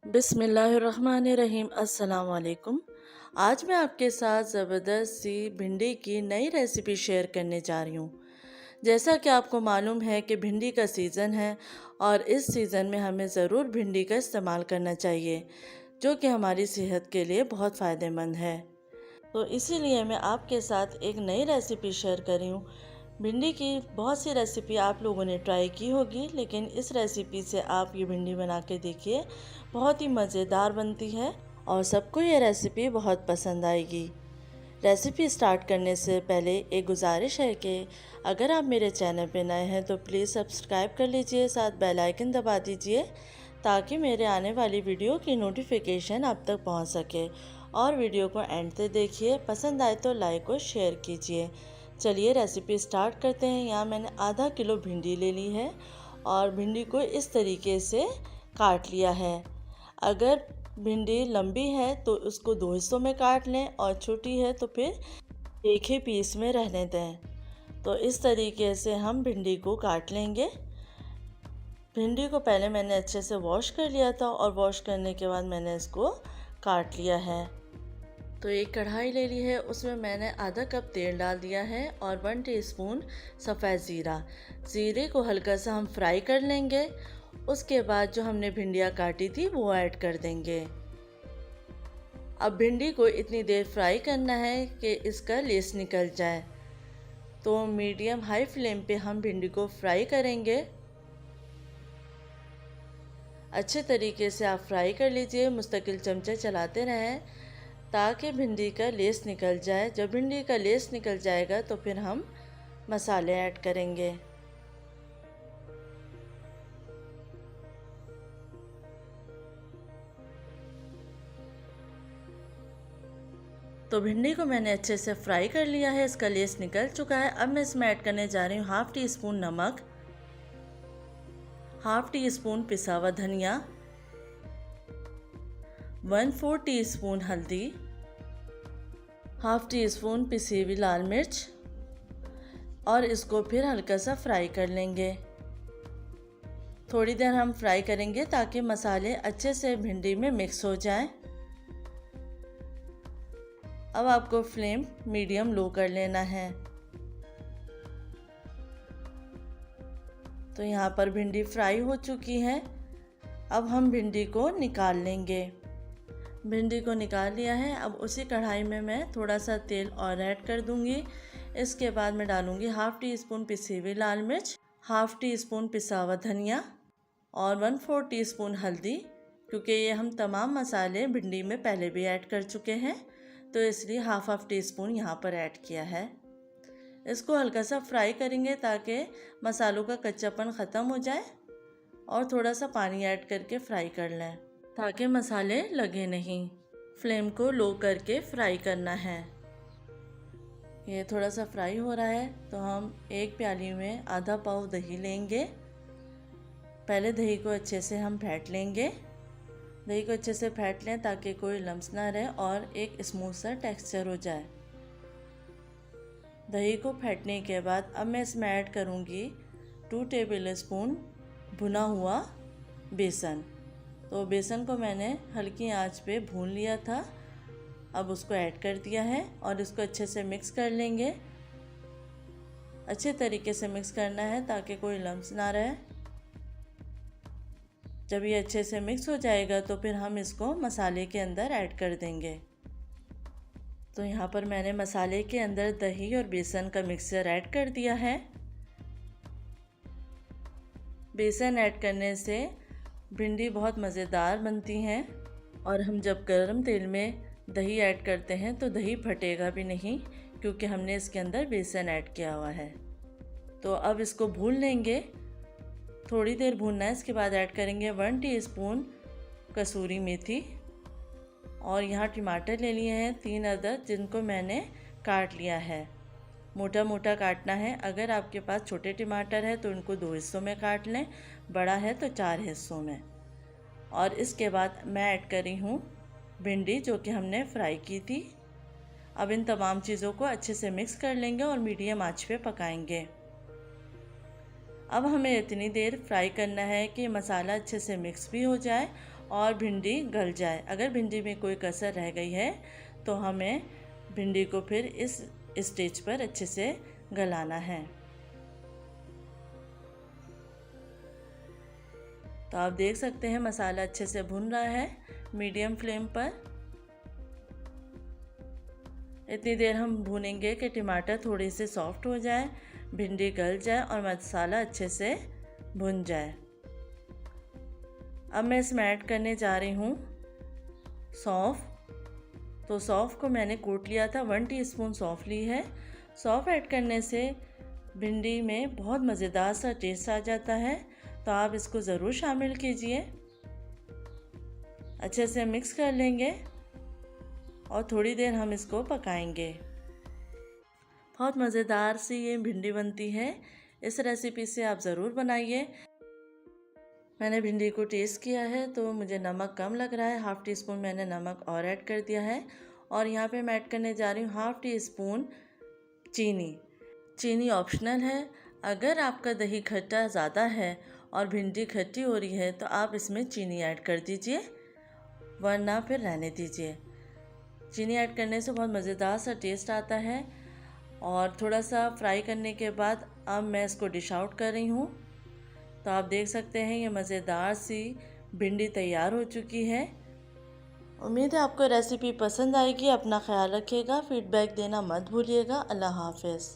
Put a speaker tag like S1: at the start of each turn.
S1: बिस्मिल्लाहिर्रहमानिर्रहीम। अस्सलाम वालेकुम। आज मैं आपके साथ ज़बरदस्त सी भिंडी की नई रेसिपी शेयर करने जा रही हूँ। जैसा कि आपको मालूम है कि भिंडी का सीज़न है और इस सीज़न में हमें ज़रूर भिंडी का इस्तेमाल करना चाहिए, जो कि हमारी सेहत के लिए बहुत फ़ायदेमंद है। तो इसीलिए मैं आपके साथ एक नई रेसिपी शेयर कर रही हूँ। भिंडी की बहुत सी रेसिपी आप लोगों ने ट्राई की होगी, लेकिन इस रेसिपी से आप ये भिंडी बना के देखिए, बहुत ही मज़ेदार बनती है और सबको ये रेसिपी बहुत पसंद आएगी। रेसिपी स्टार्ट करने से पहले एक गुजारिश है कि अगर आप मेरे चैनल पे नए हैं तो प्लीज़ सब्सक्राइब कर लीजिए, साथ बेल आइकन दबा दीजिए ताकि मेरे आने वाली वीडियो की नोटिफिकेशन आप तक पहुंच सके। और वीडियो को एंड तक देखिए, पसंद आए तो लाइक और शेयर कीजिए। चलिए रेसिपी स्टार्ट करते हैं। यहाँ मैंने आधा किलो भिंडी ले ली है और भिंडी को इस तरीके से काट लिया है। अगर भिंडी लंबी है तो उसको दो हिस्सों में काट लें और छोटी है तो फिर एक ही पीस में रहने दें। तो इस तरीके से हम भिंडी को काट लेंगे। भिंडी को पहले मैंने अच्छे से वॉश कर लिया था और वॉश करने के बाद मैंने इसको काट लिया है। तो एक कढ़ाई ले ली है, उसमें मैंने आधा कप तेल डाल दिया है और 1 टीस्पून सफ़ेद ज़ीरा। ज़ीरे को हल्का सा हम फ्राई कर लेंगे। उसके बाद जो हमने भिंडियाँ काटी थी वो ऐड कर देंगे। अब भिंडी को इतनी देर फ्राई करना है कि इसका लेस निकल जाए। तो मीडियम हाई फ्लेम पे हम भिंडी को फ्राई करेंगे। अच्छे तरीके से आप फ्राई कर लीजिए, मुस्तकिल चमचे चलाते रहें ताकि भिंडी का लेस निकल जाए। जब भिंडी का लेस निकल जाएगा तो फिर हम मसाले ऐड करेंगे। तो भिंडी को मैंने अच्छे से फ्राई कर लिया है, इसका लेस निकल चुका है। अब मैं इसमें ऐड करने जा रही हूँ हाफ़ टी स्पून नमक, हाफ़ टी स्पून पिसा हुआ धनिया, 1/4 टीस्पून हल्दी, हाफ़ टी स्पून पिसी हुई लाल मिर्च और इसको फिर हल्का सा फ्राई कर लेंगे। थोड़ी देर हम फ्राई करेंगे ताकि मसाले अच्छे से भिंडी में मिक्स हो जाएं। अब आपको फ्लेम मीडियम लो कर लेना है। तो यहाँ पर भिंडी फ्राई हो चुकी है। अब हम भिंडी को निकाल लेंगे। भिंडी को निकाल लिया है। अब उसी कढ़ाई में मैं थोड़ा सा तेल और ऐड कर दूंगी। इसके बाद मैं डालूंगी हाफ़ टी स्पून पिसी हुई लाल मिर्च, हाफ़ टी स्पून पिसा हुआ धनिया और 1/4 टीस्पून हल्दी। क्योंकि ये हम तमाम मसाले भिंडी में पहले भी ऐड कर चुके हैं, तो इसलिए हाफ़ टीस्पून यहाँ पर ऐड किया है। इसको हल्का सा फ्राई करेंगे ताकि मसालों का कच्चापन ख़त्म हो जाए और थोड़ा सा पानी ऐड करके फ्राई कर लें ताकि मसाले लगे नहीं। फ्लेम को लो करके फ्राई करना है। ये थोड़ा सा फ्राई हो रहा है तो हम एक प्याली में आधा पाव दही लेंगे। पहले दही को अच्छे से हम फेंट लेंगे। दही को अच्छे से फेंट लें ताकि कोई लम्स ना रहे और एक स्मूथ सा टेक्सचर हो जाए। दही को फेंटने के बाद अब मैं इसमें ऐड करूँगी 2 टेबल स्पून भुना हुआ बेसन। तो बेसन को मैंने हल्की आंच पे भून लिया था। अब उसको ऐड कर दिया है और इसको अच्छे से मिक्स कर लेंगे। अच्छे तरीके से मिक्स करना है ताकि कोई लम्स ना रहे। जब ये अच्छे से मिक्स हो जाएगा तो फिर हम इसको मसाले के अंदर ऐड कर देंगे। तो यहाँ पर मैंने मसाले के अंदर दही और बेसन का मिक्सचर ऐड कर दिया है। बेसन ऐड करने से भिंडी बहुत मज़ेदार बनती हैं और हम जब गर्म तेल में दही ऐड करते हैं तो दही फटेगा भी नहीं, क्योंकि हमने इसके अंदर बेसन ऐड किया हुआ है। तो अब इसको भून लेंगे, थोड़ी देर भूनना है। इसके बाद ऐड करेंगे 1 टीस्पून कसूरी मेथी और यहाँ टमाटर ले लिए हैं 3 अदद, जिनको मैंने काट लिया है। मोटा मोटा काटना है। अगर आपके पास छोटे टमाटर है तो उनको 2 हिस्सों में काट लें, बड़ा है तो 4 हिस्सों में। और इसके बाद मैं ऐड करी हूँ भिंडी जो कि हमने फ्राई की थी। अब इन तमाम चीज़ों को अच्छे से मिक्स कर लेंगे और मीडियम आंच पे पकाएंगे। अब हमें इतनी देर फ्राई करना है कि मसाला अच्छे से मिक्स भी हो जाए और भिंडी गल जाए। अगर भिंडी में कोई कसर रह गई है तो हमें भिंडी को फिर इस स्टेज पर अच्छे से गलाना है। तो आप देख सकते हैं मसाला अच्छे से भुन रहा है मीडियम फ्लेम पर। इतनी देर हम भूनेंगे कि टमाटर थोड़ी सी सॉफ्ट हो जाए, भिंडी गल जाए और मसाला अच्छे से भुन जाए। अब मैं इसमें ऐड करने जा रही हूँ सौंफ। तो सौंफ को मैंने कूट लिया था, 1 टीस्पून सौंफ ली है। सौंफ ऐड करने से भिंडी में बहुत मज़ेदार सा टेस्ट आ जाता है, तो आप इसको ज़रूर शामिल कीजिए। अच्छे से मिक्स कर लेंगे और थोड़ी देर हम इसको पकाएंगे। बहुत मज़ेदार सी ये भिंडी बनती है। इस रेसिपी से आप ज़रूर बनाइए। मैंने भिंडी को टेस्ट किया है तो मुझे नमक कम लग रहा है, 1/2 टीस्पून मैंने नमक और ऐड कर दिया है। और यहाँ पे मैं ऐड करने जा रही हूँ 1/2 टीस्पून चीनी। चीनी ऑप्शनल है। अगर आपका दही खट्टा ज़्यादा है और भिंडी खट्टी हो रही है तो आप इसमें चीनी ऐड कर दीजिए, वरना फिर रहने दीजिए। चीनी ऐड करने से बहुत मज़ेदार सा टेस्ट आता है। और थोड़ा सा फ्राई करने के बाद अब मैं इसको डिश आउट कर रही हूँ। तो आप देख सकते हैं ये मज़ेदार सी भिंडी तैयार हो चुकी है। उम्मीद है आपको रेसिपी पसंद आएगी। अपना ख्याल रखिएगा, फीडबैक देना मत भूलिएगा। अल्लाह हाफ़िज़।